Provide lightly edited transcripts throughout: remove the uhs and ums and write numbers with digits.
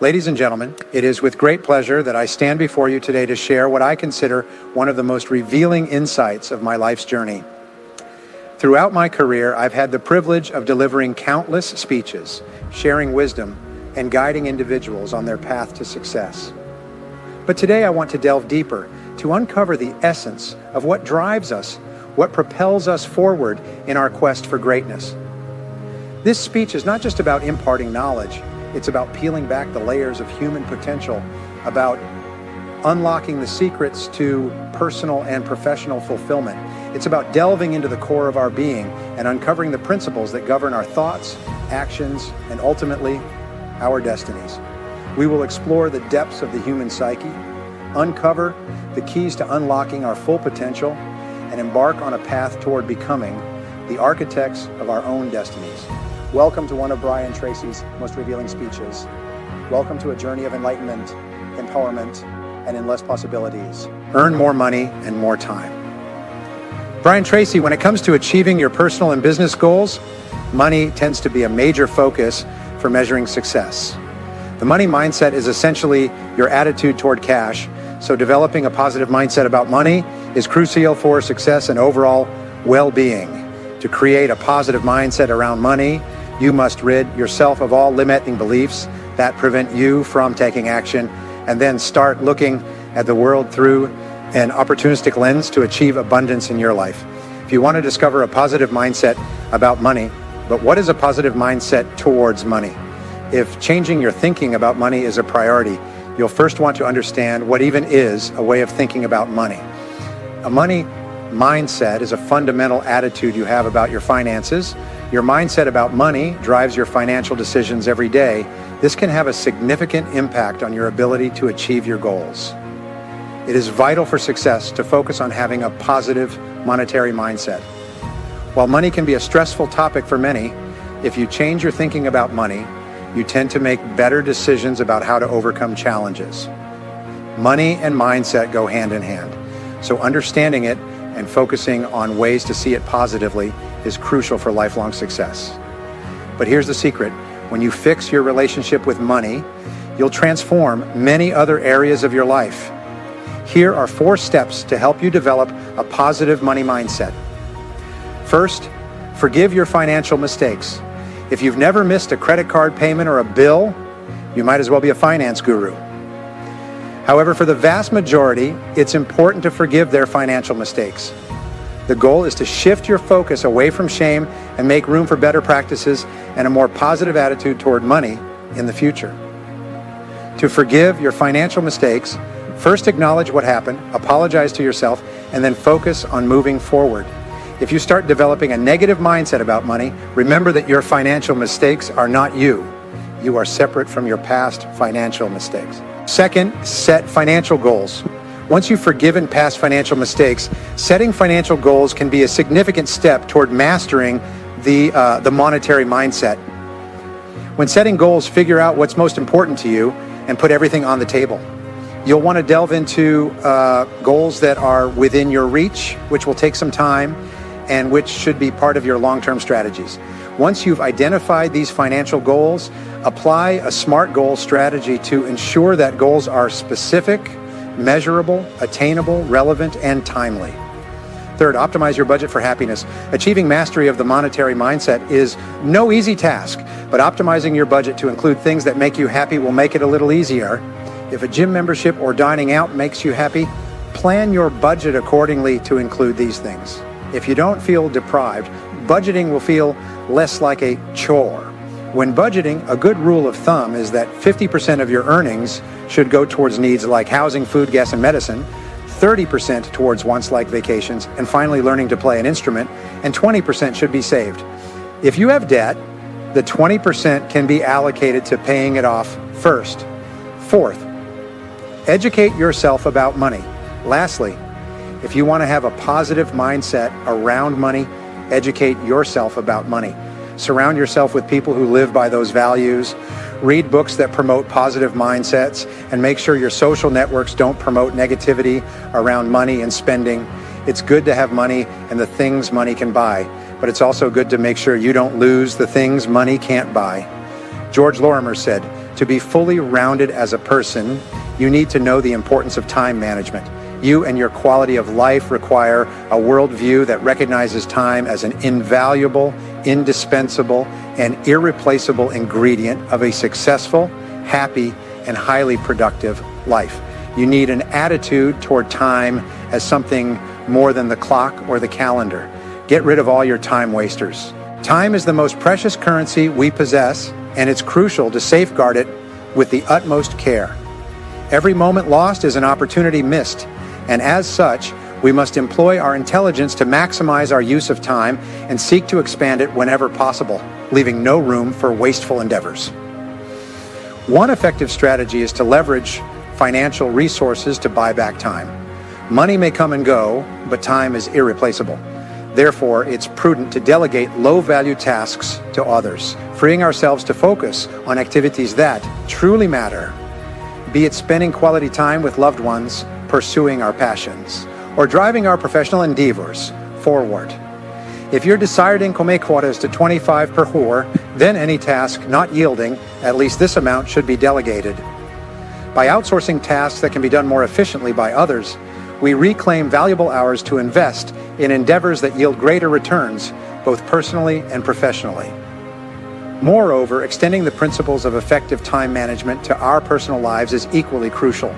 Ladies and gentlemen, it is with great pleasure that I stand before you today to share what I consider one of the most revealing insights of my life's journey. Throughout my career, I've had the privilege of delivering countless speeches, sharing wisdom, and guiding individuals on their path to success. But today I want to delve deeper to uncover the essence of what drives us, what propels us forward in our quest for greatness. This speech is not just about imparting knowledge. It's about peeling back the layers of human potential, about unlocking the secrets to personal and professional fulfillment. It's about delving into the core of our being and uncovering the principles that govern our thoughts, actions, and ultimately, our destinies. We will explore the depths of the human psyche, uncover the keys to unlocking our full potential, and embark on a path toward becoming the architects of our own destinies. Welcome to one of Brian Tracy's most revealing speeches. Welcome to a journey of enlightenment, empowerment, and endless possibilities. Earn more money and more time. Brian Tracy, when it comes to achieving your personal and business goals, money tends to be a major focus for measuring success. The money mindset is essentially your attitude toward cash, so developing a positive mindset about money is crucial for success and overall well-being. To create a positive mindset around money, you must rid yourself of all limiting beliefs that prevent you from taking action, and then start looking at the world through an opportunistic lens to achieve abundance in your life. If you want to discover a positive mindset about money, but what is a positive mindset towards money? If changing your thinking about money is a priority, you'll first want to understand what even is a way of thinking about money. A money mindset is a fundamental attitude you have about your finances. Your mindset about money drives your financial decisions every day. This can have a significant impact on your ability to achieve your goals. It is vital for success to focus on having a positive monetary mindset. While money can be a stressful topic for many, if you change your thinking about money, you tend to make better decisions about how to overcome challenges. Money and mindset go hand in hand, so understanding it and focusing on ways to see it positively is crucial for lifelong success. But here's the secret. When you fix your relationship with money, you'll transform many other areas of your life. Here are 4 steps to help you develop a positive money mindset. First, forgive your financial mistakes. If you've never missed a credit card payment or a bill, you might as well be a finance guru. However, for the vast majority, it's important to forgive their financial mistakes. The goal is to shift your focus away from shame and make room for better practices and a more positive attitude toward money in the future. To forgive your financial mistakes, first acknowledge what happened, apologize to yourself, and then focus on moving forward. If you start developing a negative mindset about money, remember that your financial mistakes are not you. You are separate from your past financial mistakes. Second, set financial goals. Once you've forgiven past financial mistakes, setting financial goals can be a significant step toward mastering the monetary mindset. When setting goals, figure out what's most important to you and put everything on the table. You'll want to delve into goals that are within your reach, which will take some time and which should be part of your long-term strategies. Once you've identified these financial goals, apply a SMART goal strategy to ensure that goals are specific, measurable, attainable, relevant, and timely. Third, optimize your budget for happiness. Achieving mastery of the monetary mindset is no easy task, but optimizing your budget to include things that make you happy will make it a little easier. If a gym membership or dining out makes you happy, plan your budget accordingly to include these things. If you don't feel deprived, budgeting will feel less like a chore. When budgeting, a good rule of thumb is that 50% of your earnings should go towards needs like housing, food, gas, and medicine, 30% towards wants like vacations, and finally learning to play an instrument, and 20% should be saved. If you have debt, the 20% can be allocated to paying it off first. Fourth, educate yourself about money. Lastly, if you want to have a positive mindset around money, educate yourself about money. Surround yourself with people who live by those values. Read books that promote positive mindsets, and make sure your social networks don't promote negativity around money and spending. It's good to have money and the things money can buy, but it's also good to make sure you don't lose the things money can't buy. George Lorimer said, To be fully rounded as a person, you need to know the importance of time management. You and your quality of life require a worldview that recognizes time as an invaluable, indispensable, and irreplaceable ingredient of a successful, happy, and highly productive life. You need an attitude toward time as something more than the clock or the calendar. Get rid of all your time wasters. Time is the most precious currency we possess, and it's crucial to safeguard it with the utmost care. Every moment lost is an opportunity missed, and as such, we must employ our intelligence to maximize our use of time and seek to expand it whenever possible, leaving no room for wasteful endeavors. One effective strategy is to leverage financial resources to buy back time. Money may come and go, but time is irreplaceable. Therefore, it's prudent to delegate low-value tasks to others, freeing ourselves to focus on activities that truly matter, be it spending quality time with loved ones, pursuing our passions, or driving our professional endeavors forward. If your desired income quota is to 25 per hour, then any task not yielding at least this amount should be delegated. By outsourcing tasks that can be done more efficiently by others, we reclaim valuable hours to invest in endeavors that yield greater returns, both personally and professionally. Moreover, extending the principles of effective time management to our personal lives is equally crucial.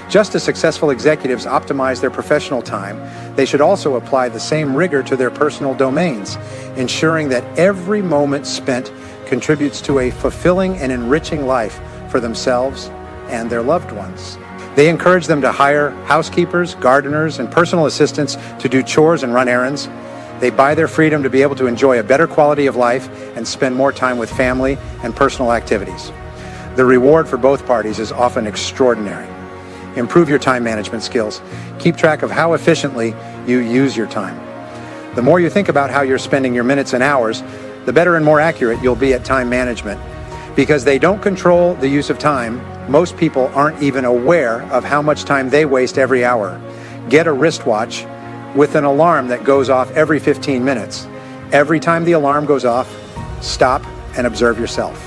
Just as successful executives optimize their professional time, they should also apply the same rigor to their personal domains, ensuring that every moment spent contributes to a fulfilling and enriching life for themselves and their loved ones. They encourage them to hire housekeepers, gardeners, and personal assistants to do chores and run errands. They buy their freedom to be able to enjoy a better quality of life and spend more time with family and personal activities. The reward for both parties is often extraordinary. Improve your time management skills. Keep track of how efficiently you use your time. The more you think about how you're spending your minutes and hours, the better and more accurate you'll be at time management. Because they don't control the use of time, most people aren't even aware of how much time they waste every hour. Get a wristwatch with an alarm that goes off every 15 minutes. Every time the alarm goes off, stop and observe yourself.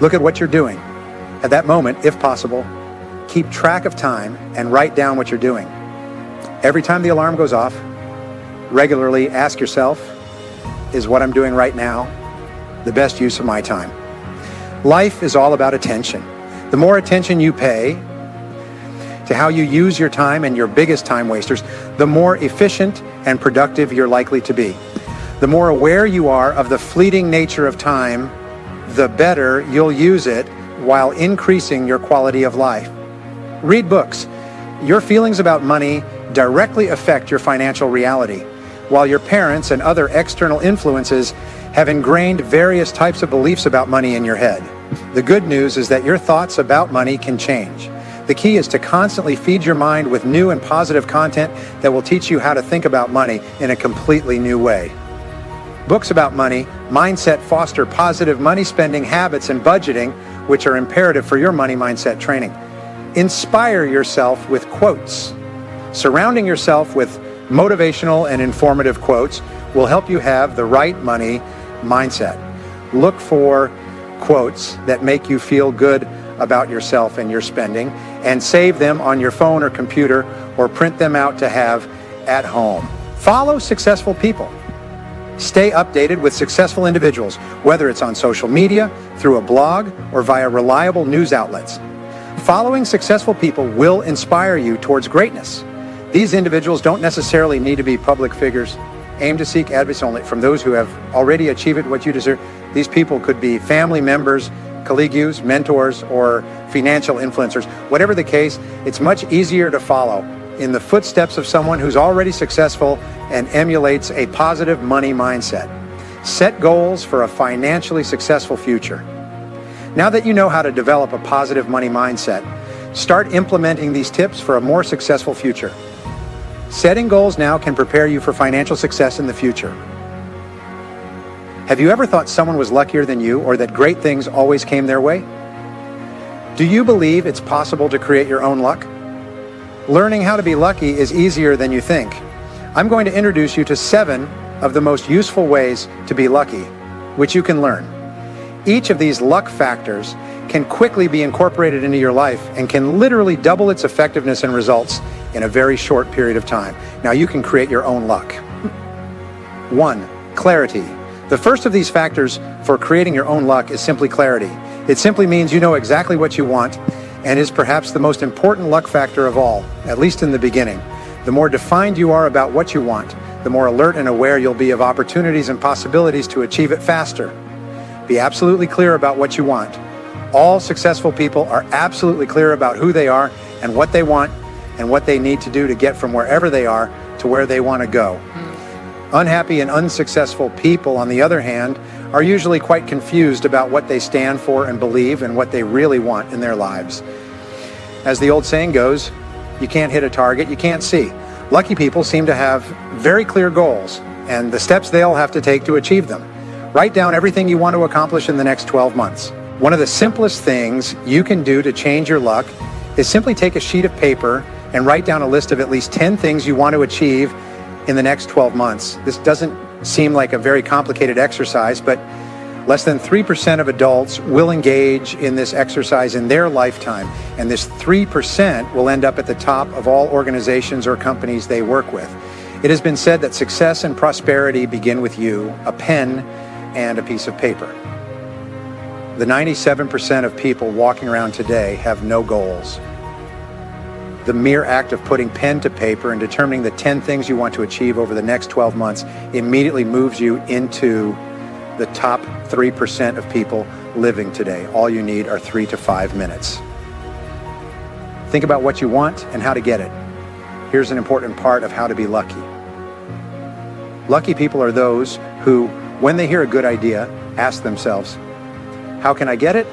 Look at what you're doing. At that moment, if possible, keep track of time and write down what you're doing. Every time the alarm goes off, regularly ask yourself, is what I'm doing right now the best use of my time? Life is all about attention. The more attention you pay to how you use your time and your biggest time wasters, the more efficient and productive you're likely to be. The more aware you are of the fleeting nature of time, the better you'll use it while increasing your quality of life. Read books. Your feelings about money directly affect your financial reality, while your parents and other external influences have ingrained various types of beliefs about money in your head. The good news is that your thoughts about money can change. The key is to constantly feed your mind with new and positive content that will teach you how to think about money in a completely new way. Books about money, mindset foster positive money spending habits and budgeting, which are imperative for your money mindset training. Inspire yourself with quotes. Surrounding yourself with motivational and informative quotes will help you have the right money mindset. Look for quotes that make you feel good about yourself and your spending, and save them on your phone or computer, or print them out to have at home. Follow successful people. Stay updated with successful individuals, whether it's on social media, through a blog, or via reliable news outlets. Following successful people will inspire you towards greatness. These individuals don't necessarily need to be public figures. Aim to seek advice only from those who have already achieved what you deserve. These people could be family members, colleagues, mentors, or financial influencers. Whatever the case, it's much easier to follow in the footsteps of someone who's already successful and emulates a positive money mindset. Set goals for a financially successful future. Now that you know how to develop a positive money mindset, start implementing these tips for a more successful future. Setting goals now can prepare you for financial success in the future. Have you ever thought someone was luckier than you, or that great things always came their way? Do you believe it's possible to create your own luck? Learning how to be lucky is easier than you think. I'm going to introduce you to 7 of the most useful ways to be lucky, which you can learn. Each of these luck factors can quickly be incorporated into your life and can literally double its effectiveness and results in a very short period of time. Now you can create your own luck. 1. Clarity. The first of these factors for creating your own luck is simply clarity. It simply means you know exactly what you want and is perhaps the most important luck factor of all, at least in the beginning. The more defined you are about what you want, the more alert and aware you'll be of opportunities and possibilities to achieve it faster. Be absolutely clear about what you want. All successful people are absolutely clear about who they are and what they want and what they need to do to get from wherever they are to where they want to go. Unhappy and unsuccessful people, on the other hand, are usually quite confused about what they stand for and believe and what they really want in their lives. As the old saying goes, you can't hit a target you can't see. Lucky people seem to have very clear goals and the steps they'll have to take to achieve them. Write down everything you want to accomplish in the next 12 months. One of the simplest things you can do to change your luck is simply take a sheet of paper and write down a list of at least 10 things you want to achieve in the next 12 months. This doesn't seem like a very complicated exercise, but less than 3% of adults will engage in this exercise in their lifetime, and this 3% will end up at the top of all organizations or companies they work with. It has been said that success and prosperity begin with you, a pen, and a piece of paper. The 97% of people walking around today have no goals. The mere act of putting pen to paper and determining the 10 things you want to achieve over the next 12 months immediately moves you into the top 3% of people living today. All you need are 3 to 5 minutes. Think about what you want and how to get it. Here's an important part of how to be lucky. Lucky people are those who, when they hear a good idea, ask themselves, how can I get it?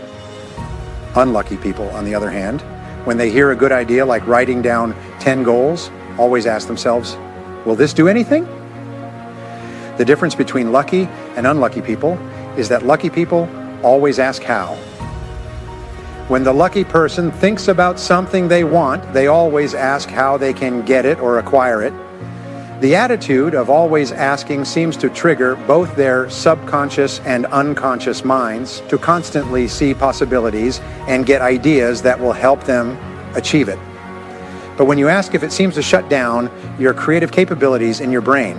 Unlucky people, on the other hand, when they hear a good idea like writing down 10 goals, always ask themselves, will this do anything? The difference between lucky and unlucky people is that lucky people always ask how. When the lucky person thinks about something they want, they always ask how they can get it or acquire it. The attitude of always asking seems to trigger both their subconscious and unconscious minds to constantly see possibilities and get ideas that will help them achieve it. But when you ask if it seems to shut down your creative capabilities in your brain.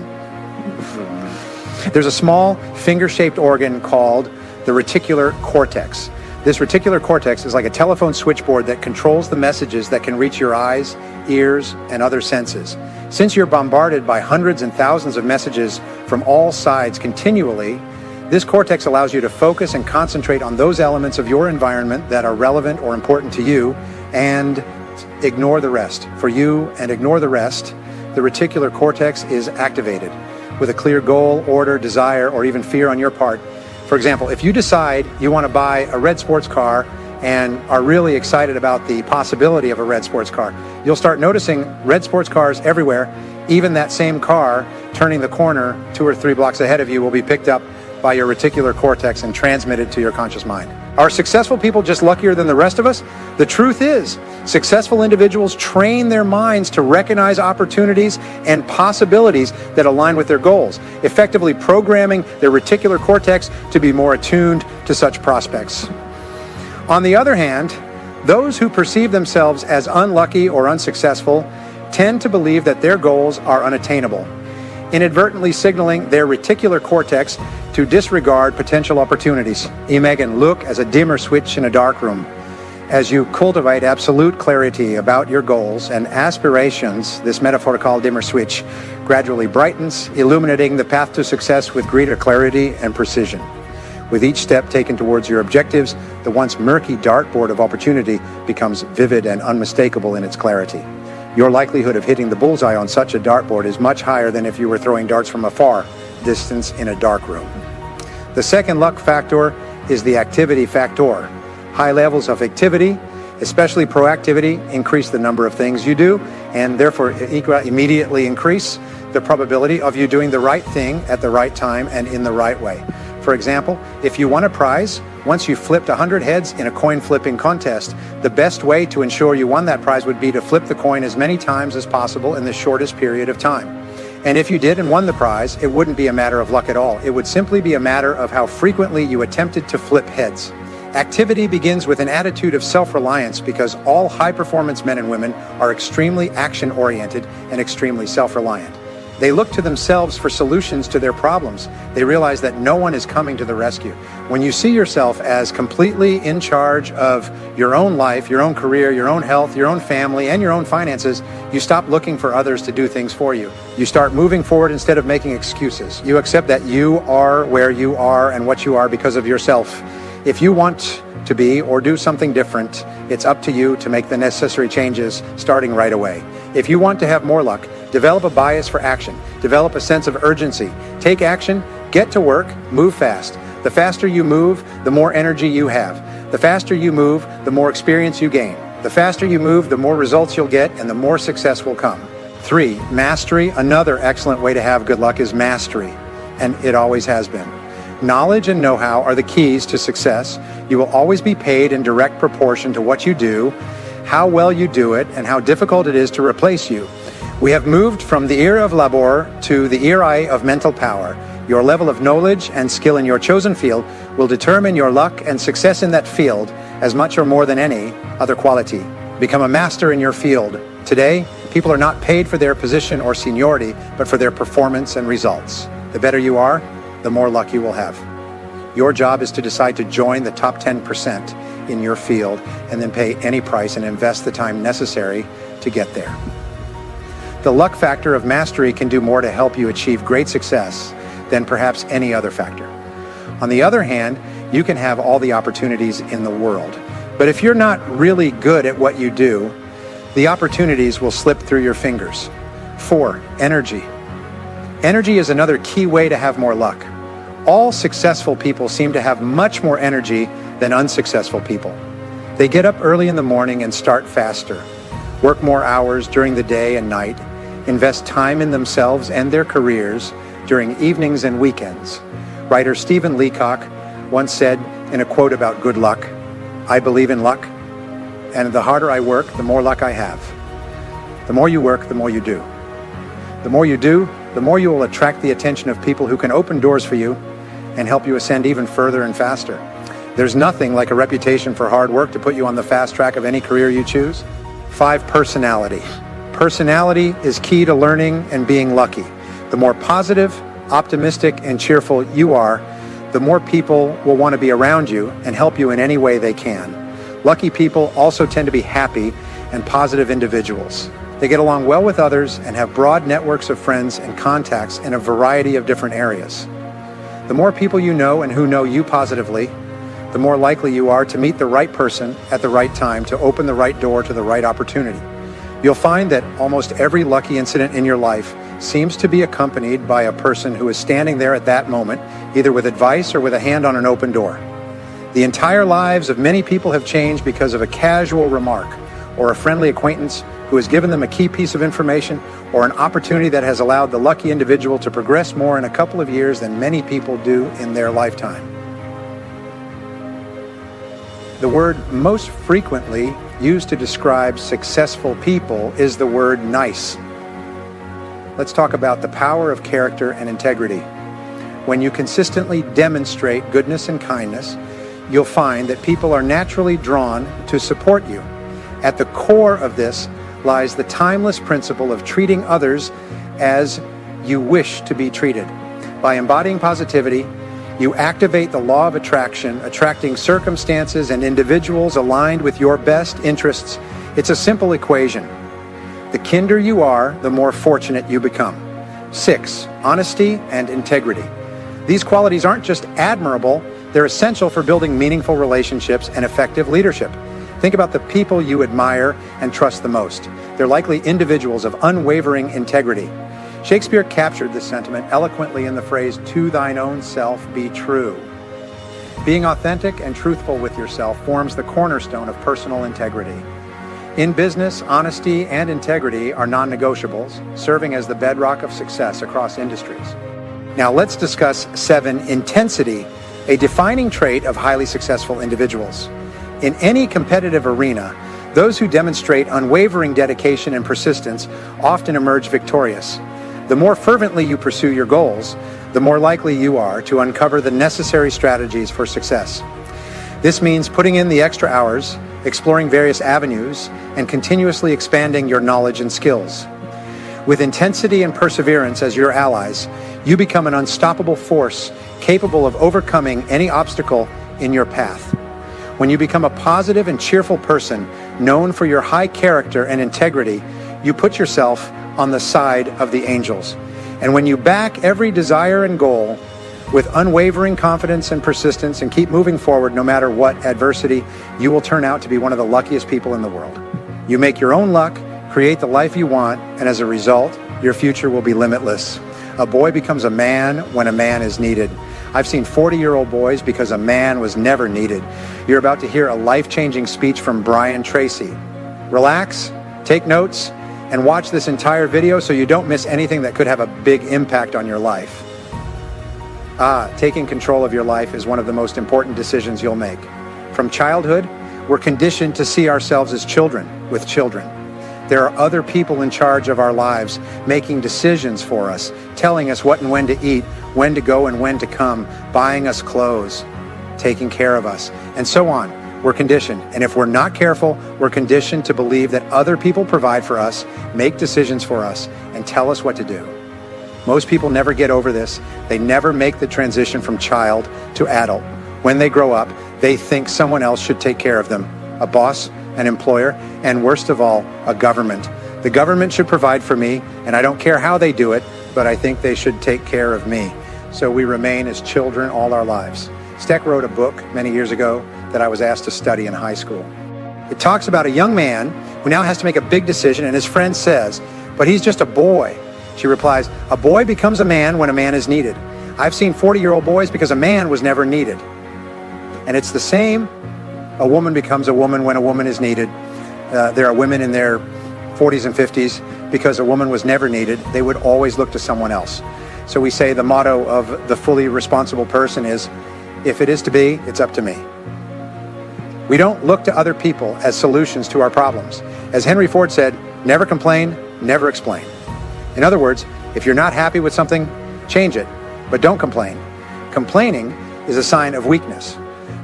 There's a small finger-shaped organ called the reticular cortex. This reticular cortex is like a telephone switchboard that controls the messages that can reach your eyes, ears, and other senses. Since you're bombarded by hundreds and thousands of messages from all sides continually, this cortex allows you to focus and concentrate on those elements of your environment that are relevant or important to you and ignore the rest. For you and ignore the rest, the reticular cortex is activated with a clear goal, order, desire, or even fear on your part. For example, if you decide you want to buy a red sports car and are really excited about the possibility of a red sports car, you'll start noticing red sports cars everywhere. Even that same car turning the corner 2 or 3 blocks ahead of you will be picked up by your reticular cortex and transmitted to your conscious mind. Are successful people just luckier than the rest of us? The truth is, successful individuals train their minds to recognize opportunities and possibilities that align with their goals, effectively programming their reticular cortex to be more attuned to such prospects. On the other hand, those who perceive themselves as unlucky or unsuccessful tend to believe that their goals are unattainable, inadvertently signaling their reticular cortex to disregard potential opportunities. Imagine look as a dimmer switch in a dark room. As you cultivate absolute clarity about your goals and aspirations, this metaphor called dimmer switch gradually brightens, illuminating the path to success with greater clarity and precision. With each step taken towards your objectives, the once murky dartboard of opportunity becomes vivid and unmistakable in its clarity. Your likelihood of hitting the bullseye on such a dartboard is much higher than if you were throwing darts from a far distance in a dark room. The second luck factor is the activity factor. High levels of activity, especially proactivity, increase the number of things you do and therefore immediately increase the probability of you doing the right thing at the right time and in the right way. For example, if you won a prize, once you flipped 100 heads in a coin flipping contest, the best way to ensure you won that prize would be to flip the coin as many times as possible in the shortest period of time. And if you did and won the prize, it wouldn't be a matter of luck at all. It would simply be a matter of how frequently you attempted to flip heads. Activity begins with an attitude of self-reliance because all high-performance men and women are extremely action-oriented and extremely self-reliant. They look to themselves for solutions to their problems. They realize that no one is coming to the rescue. When you see yourself as completely in charge of your own life, your own career, your own health, your own family, and your own finances, you stop looking for others to do things for you. You start moving forward instead of making excuses. You accept that you are where you are and what you are because of yourself. If you want to be or do something different, it's up to you to make the necessary changes starting right away. If you want to have more luck, develop a bias for action, develop a sense of urgency, take action, get to work, move fast. The faster you move, the more energy you have. The faster you move, the more experience you gain. The faster you move, the more results you'll get and the more success will come. 3, mastery. Another excellent way to have good luck is mastery, and it always has been. Knowledge and know-how are the keys to success. You will always be paid in direct proportion to what you do, how well you do it, and how difficult it is to replace you. We have moved from the era of labor to the era of mental power. Your level of knowledge and skill in your chosen field will determine your luck and success in that field as much or more than any other quality. Become a master in your field. Today, people are not paid for their position or seniority, but for their performance and results. The better you are, the more luck you will have. Your job is to decide to join the top 10% in your field and then pay any price and invest the time necessary to get there. The luck factor of mastery can do more to help you achieve great success than perhaps any other factor. On the other hand, you can have all the opportunities in the world. But if you're not really good at what you do, the opportunities will slip through your fingers. 4, energy. Energy is another key way to have more luck. All successful people seem to have much more energy than unsuccessful people. They get up early in the morning and start faster, work more hours during the day and night, invest time in themselves and their careers during evenings and weekends. Writer Stephen Leacock once said in a quote about good luck, "I believe in luck, and the harder I work, the more luck I have." The more you work, the more you do. The more you do, the more you will attract the attention of people who can open doors for you and help you ascend even further and faster. There's nothing like a reputation for hard work to put you on the fast track of any career you choose. 5, personality. Personality is key to learning and being lucky. The more positive, optimistic, and cheerful you are, the more people will want to be around you and help you in any way they can. Lucky people also tend to be happy and positive individuals. They get along well with others and have broad networks of friends and contacts in a variety of different areas. The more people you know and who know you positively, the more likely you are to meet the right person at the right time to open the right door to the right opportunity. You'll find that almost every lucky incident in your life seems to be accompanied by a person who is standing there at that moment, either with advice or with a hand on an open door. The entire lives of many people have changed because of a casual remark or a friendly acquaintance who has given them a key piece of information or an opportunity that has allowed the lucky individual to progress more in a couple of years than many people do in their lifetime. The word most frequently used to describe successful people is the word nice. Let's talk about the power of character and integrity. When you consistently demonstrate goodness and kindness, you'll find that people are naturally drawn to support you. At the core of this lies the timeless principle of treating others as you wish to be treated. By embodying positivity, you activate the law of attraction, attracting circumstances and individuals aligned with your best interests. It's a simple equation. The kinder you are, the more fortunate you become. 6, honesty and integrity. These qualities aren't just admirable, they're essential for building meaningful relationships and effective leadership. Think about the people you admire and trust the most. They're likely individuals of unwavering integrity. Shakespeare captured this sentiment eloquently in the phrase, "To thine own self be true." Being authentic and truthful with yourself forms the cornerstone of personal integrity. In business, honesty and integrity are non-negotiables, serving as the bedrock of success across industries. Now let's discuss 7, intensity, a defining trait of highly successful individuals. In any competitive arena, those who demonstrate unwavering dedication and persistence often emerge victorious. The more fervently you pursue your goals, the more likely you are to uncover the necessary strategies for success. This means putting in the extra hours, exploring various avenues, and continuously expanding your knowledge and skills. With intensity and perseverance as your allies, you become an unstoppable force capable of overcoming any obstacle in your path. When you become a positive and cheerful person, known for your high character and integrity, you put yourself on the side of the angels. And when you back every desire and goal with unwavering confidence and persistence and keep moving forward no matter what adversity, you will turn out to be one of the luckiest people in the world. You make your own luck, create the life you want, and as a result, your future will be limitless. A boy becomes a man when a man is needed. I've seen 40-year-old boys because a man was never needed. You're about to hear a life-changing speech from Tracy. Relax, take notes, and watch this entire video so you don't miss anything that could have a big impact on your life. Taking control of your life is one of the most important decisions you'll make. From childhood, we're conditioned to see ourselves as children with children. There are other people in charge of our lives, making decisions for us, telling us what and when to eat, when to go and when to come, buying us clothes, taking care of us, and so on. We're conditioned. And if we're not careful, we're conditioned to believe that other people provide for us, make decisions for us, and tell us what to do. Most people never get over this. They never make the transition from child to adult. When they grow up, they think someone else should take care of them, a boss, an employer, and worst of all, a government. The government should provide for me, and I don't care how they do it, but I think they should take care of me. So we remain as children all our lives. Steck wrote a book many years ago that I was asked to study in high school. It talks about a young man who now has to make a big decision, and his friend says, "But he's just a boy." She replies, "A boy becomes a man when a man is needed. I've seen 40-year-old boys because a man was never needed." And it's the same. A woman becomes a woman when a woman is needed. There are women in their 40s and 50s because a woman was never needed. They would always look to someone else. So we say the motto of the fully responsible person is, if it is to be, it's up to me. We don't look to other people as solutions to our problems. As Henry Ford said, never complain, never explain. In other words, if you're not happy with something, change it, but don't complain. Complaining is a sign of weakness,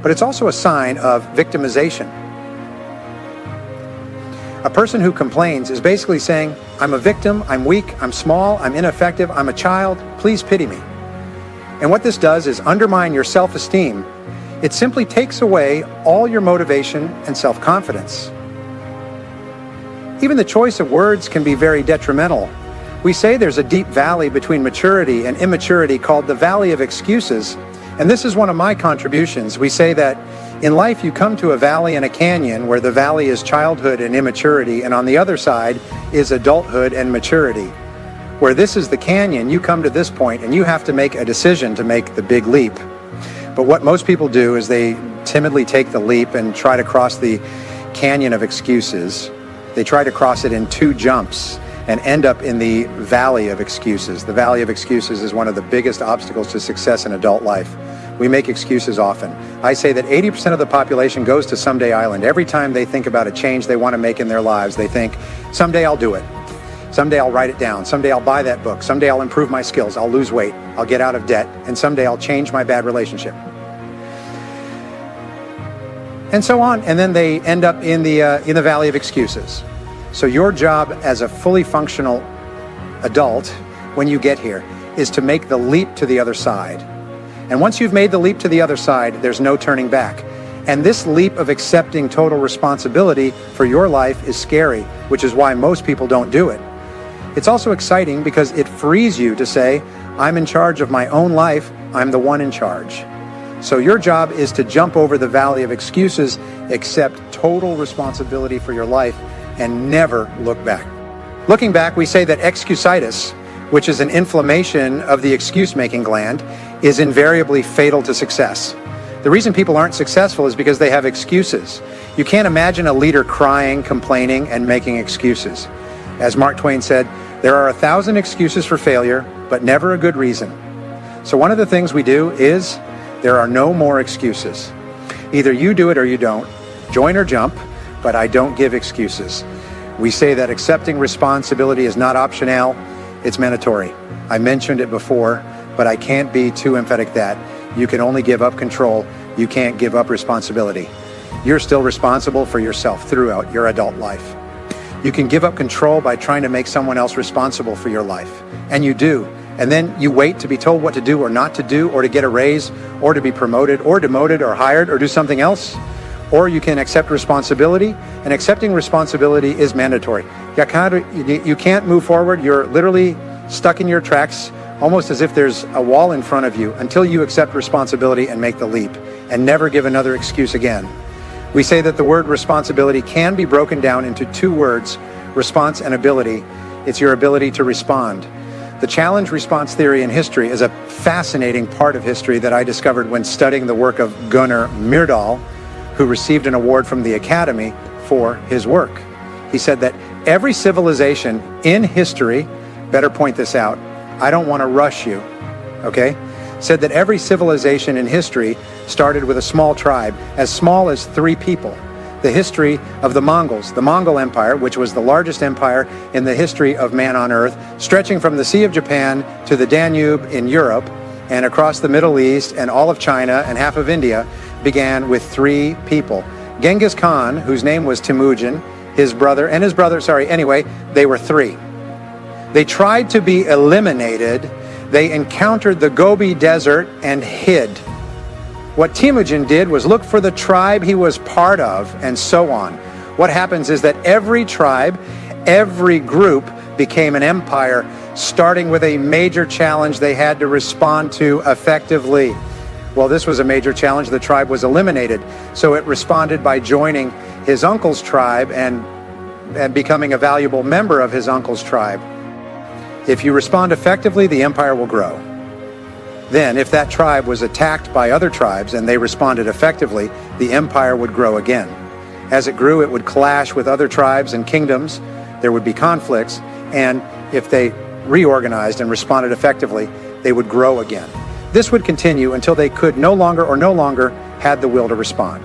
but it's also a sign of victimization. A person who complains is basically saying, I'm a victim, I'm weak, I'm small, I'm ineffective, I'm a child, please pity me. And what this does is undermine your self-esteem. It simply takes away all your motivation and self-confidence. Even the choice of words can be very detrimental. We say there's a deep valley between maturity and immaturity called the valley of excuses. And this is one of my contributions. We say that in life you come to a valley and a canyon where the valley is childhood and immaturity, and on the other side is adulthood and maturity. Where this is the canyon, you come to this point and you have to make a decision to make the big leap. But what most people do is they timidly take the leap and try to cross the canyon of excuses. They try to cross it in 2 jumps and end up in the valley of excuses. The valley of excuses is one of the biggest obstacles to success in adult life. We make excuses often. I say that 80% of the population goes to Someday Island. Every time they think about a change they want to make in their lives, they think, someday I'll do it. Someday I'll write it down. Someday I'll buy that book. Someday I'll improve my skills. I'll lose weight. I'll get out of debt. And someday I'll change my bad relationship. And so on. And then they end up in the valley of excuses. So your job as a fully functional adult, when you get here, is to make the leap to the other side. And once you've made the leap to the other side, there's no turning back. And this leap of accepting total responsibility for your life is scary, which is why most people don't do it. It's also exciting because it frees you to say, I'm in charge of my own life, I'm the one in charge. So your job is to jump over the valley of excuses, accept total responsibility for your life, and never look back. Looking back, we say that excusitis, which is an inflammation of the excuse-making gland, is invariably fatal to success. The reason people aren't successful is because they have excuses. You can't imagine a leader crying, complaining, and making excuses. As Mark Twain said, there are 1,000 excuses for failure, but never a good reason. So one of the things we do is there are no more excuses. Either you do it or you don't. Join or jump, but I don't give excuses. We say that accepting responsibility is not optional. It's mandatory. I mentioned it before, but I can't be too emphatic that you can only give up control. You can't give up responsibility. You're still responsible for yourself throughout your adult life. You can give up control by trying to make someone else responsible for your life. And you do. And then you wait to be told what to do or not to do, or to get a raise, or to be promoted or demoted or hired or do something else. Or you can accept responsibility, and accepting responsibility is mandatory. You can't move forward. You're literally stuck in your tracks, almost as if there's a wall in front of you, until you accept responsibility and make the leap and never give another excuse again. We say that the word responsibility can be broken down into two words, response and ability. It's your ability to respond. The challenge response theory in history is a fascinating part of history that I discovered when studying the work of Gunnar Myrdal, who received an award from the Academy for his work. He said that every civilization in history, better point this out, I don't want to rush you, okay? Said that every civilization in history started with a small tribe, as small as 3 people. The history of the Mongols, the Mongol Empire, which was the largest empire in the history of man on earth, stretching from the Sea of Japan to the Danube in Europe and across the Middle East and all of China and half of India, began with 3 people. Genghis Khan, whose name was Temujin, his brother, they were 3. They tried to be eliminated. They encountered the Gobi Desert and hid. What Temujin did was look for the tribe he was part of, and so on. What happens is that every tribe, every group became an empire, starting with a major challenge they had to respond to effectively. Well, this was a major challenge. The tribe was eliminated. So it responded by joining his uncle's tribe and becoming a valuable member of his uncle's tribe. If you respond effectively, the empire will grow. Then, if that tribe was attacked by other tribes and they responded effectively, the empire would grow again. As it grew, it would clash with other tribes and kingdoms. There would be conflicts. And if they reorganized and responded effectively, they would grow again. This would continue until they could no longer had the will to respond.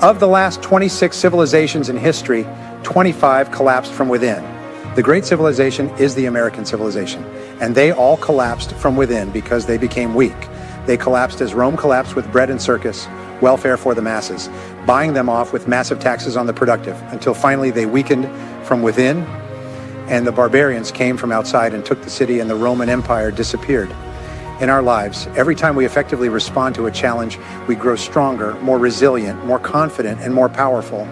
Of the last 26 civilizations in history, 25 collapsed from within. The great civilization is the American civilization, and they all collapsed from within because they became weak. They collapsed as Rome collapsed with bread and circus, welfare for the masses, buying them off with massive taxes on the productive, until finally they weakened from within, and the barbarians came from outside and took the city, and the Roman Empire disappeared. In our lives, every time we effectively respond to a challenge, we grow stronger, more resilient, more confident, and more powerful.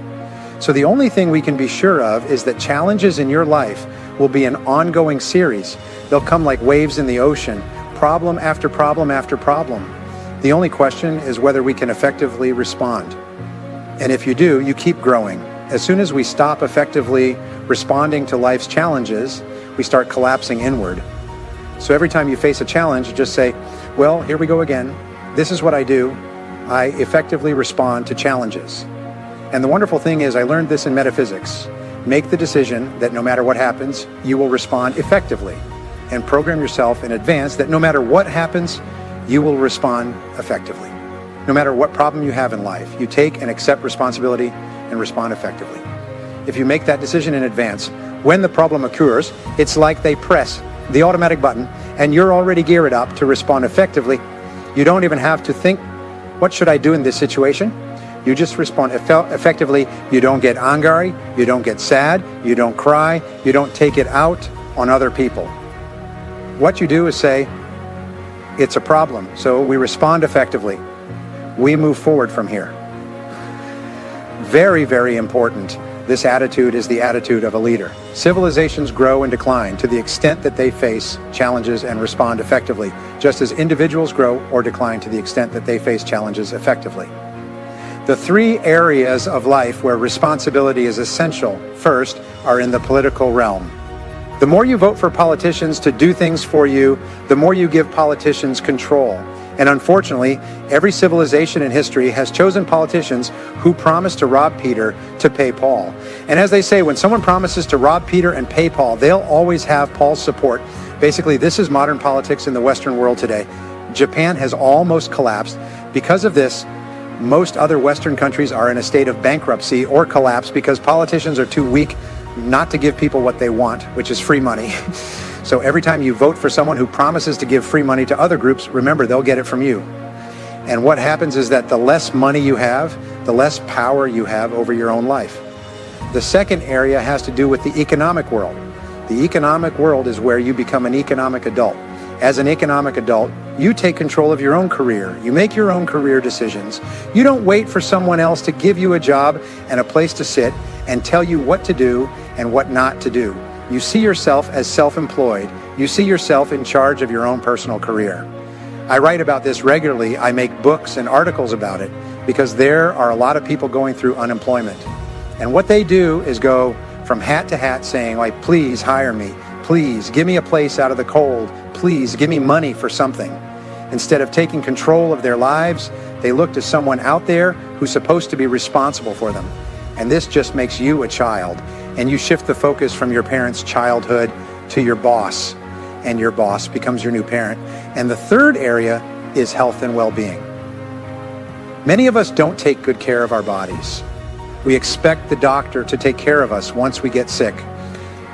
So the only thing we can be sure of is that challenges in your life will be an ongoing series. They'll come like waves in the ocean, problem after problem after problem. The only question is whether we can effectively respond. And if you do, you keep growing. As soon as we stop effectively responding to life's challenges, we start collapsing inward. So every time you face a challenge, just say, well, here we go again. This is what I do. I effectively respond to challenges. And the wonderful thing is, I learned this in metaphysics. Make the decision that no matter what happens, you will respond effectively. And program yourself in advance that no matter what happens, you will respond effectively. No matter what problem you have in life, you take and accept responsibility and respond effectively. If you make that decision in advance, when the problem occurs, it's like they press the automatic button and you're already geared up to respond effectively. You don't even have to think, what should I do in this situation? You just respond effectively. You don't get angry, you don't get sad, you don't cry, you don't take it out on other people. What you do is say, it's a problem, so we respond effectively. We move forward from here. Very, very important. This attitude is the attitude of a leader. Civilizations grow and decline to the extent that they face challenges and respond effectively, just as individuals grow or decline to the extent that they face challenges effectively. The 3 areas of life where responsibility is essential, first, are in the political realm. The more you vote for politicians to do things for you, the more you give politicians control. And unfortunately, every civilization in history has chosen politicians who promise to rob Peter to pay Paul. And as they say, when someone promises to rob Peter and pay Paul, they'll always have Paul's support. Basically, this is modern politics in the Western world today. Japan has almost collapsed. Because of this, most other Western countries are in a state of bankruptcy or collapse because politicians are too weak not to give people what they want, which is free money. So every time you vote for someone who promises to give free money to other groups, remember, they'll get it from you. And what happens is that the less money you have, the less power you have over your own life. The second area has to do with the economic world. The economic world is where you become an economic adult. As an economic adult, you take control of your own career. You make your own career decisions. You don't wait for someone else to give you a job and a place to sit and tell you what to do and what not to do. You see yourself as self-employed. You see yourself in charge of your own personal career. I write about this regularly. I make books and articles about it because there are a lot of people going through unemployment. And what they do is go from hat to hat saying, like, please hire me. Please give me a place out of the cold. Please give me money for something. Instead of taking control of their lives, they look to someone out there who's supposed to be responsible for them. And this just makes you a child. And you shift the focus from your parents' childhood to your boss. And your boss becomes your new parent. And the third area is health and well-being. Many of us don't take good care of our bodies. We expect the doctor to take care of us once we get sick.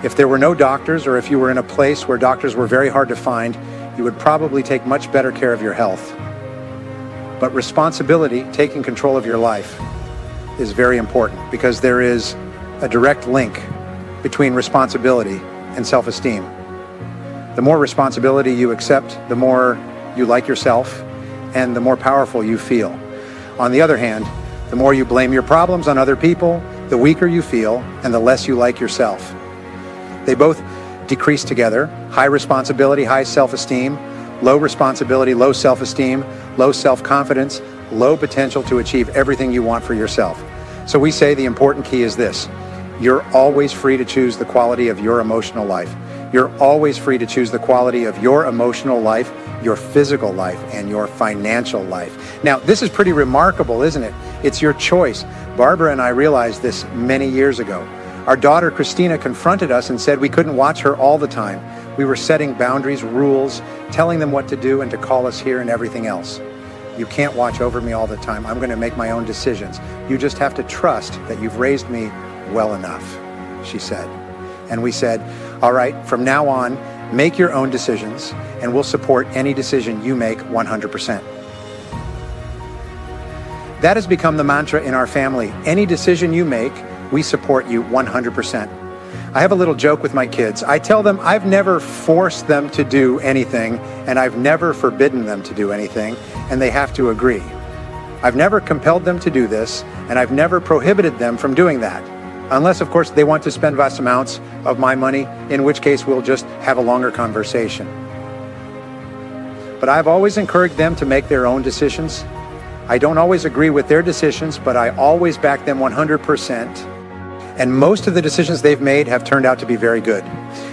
If there were no doctors, or if you were in a place where doctors were very hard to find, you would probably take much better care of your health. But responsibility, taking control of your life, is very important because there is a direct link between responsibility and self-esteem. The more responsibility you accept, the more you like yourself and the more powerful you feel. On the other hand, the more you blame your problems on other people, the weaker you feel and the less you like yourself. They both decrease together. High responsibility, high self-esteem. Low responsibility, low self-esteem, low self-confidence, low potential to achieve everything you want for yourself. So we say the important key is this. You're always free to choose the quality of your emotional life. You're always free to choose the quality of your emotional life, your physical life, and your financial life. Now, this is pretty remarkable, isn't it? It's your choice. Barbara and I realized this many years ago. Our daughter, Christina, confronted us and said we couldn't watch her all the time. We were setting boundaries, rules, telling them what to do and to call us here and everything else. You can't watch over me all the time. I'm going to make my own decisions. You just have to trust that you've raised me well enough, she said. And we said, all right, from now on, make your own decisions and we'll support any decision you make 100%. That has become the mantra in our family. Any decision you make, we support you 100%. I have a little joke with my kids. I tell them I've never forced them to do anything and I've never forbidden them to do anything, and they have to agree. I've never compelled them to do this and I've never prohibited them from doing that. Unless, of course, they want to spend vast amounts of my money, in which case we'll just have a longer conversation. But I've always encouraged them to make their own decisions. I don't always agree with their decisions, but I always back them 100%. And most of the decisions they've made have turned out to be very good.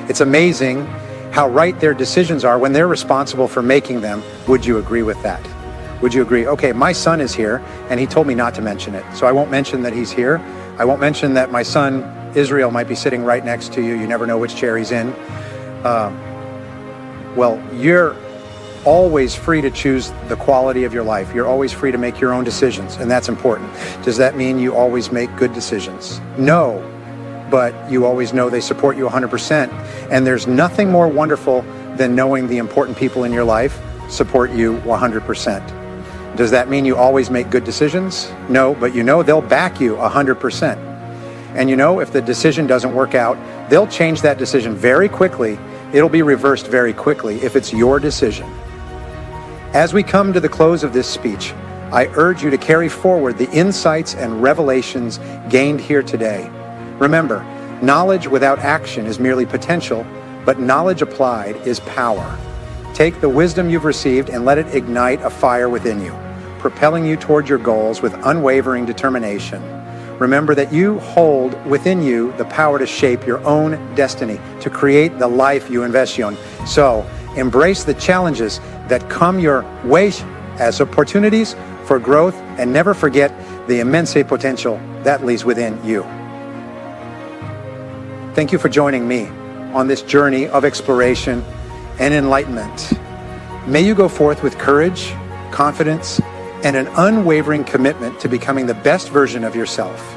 It's amazing how right their decisions are when they're responsible for making them. Would you agree with that? Would you agree? Okay, my son is here, and he told me not to mention it. So I won't mention that he's here. I won't mention that my son, Israel, might be sitting right next to you. You never know which chair he's in. Well, you're always free to choose the quality of your life. You're always free to make your own decisions, and that's important. Does that mean you always make good decisions? No, but you always know they support you 100%. And there's nothing more wonderful than knowing the important people in your life support you 100%. Does that mean you always make good decisions? No, but you know they'll back you 100%. And you know if the decision doesn't work out, they'll change that decision very quickly. It'll be reversed very quickly if it's your decision. As we come to the close of this speech, I urge you to carry forward the insights and revelations gained here today. Remember, knowledge without action is merely potential, but knowledge applied is power. Take the wisdom you've received and let it ignite a fire within you, propelling you toward your goals with unwavering determination. Remember that you hold within you the power to shape your own destiny, to create the life you envision. So, embrace the challenges that come your way as opportunities for growth, and never forget the immense potential that lies within you. Thank you for joining me on this journey of exploration and enlightenment. May you go forth with courage, confidence, and an unwavering commitment to becoming the best version of yourself.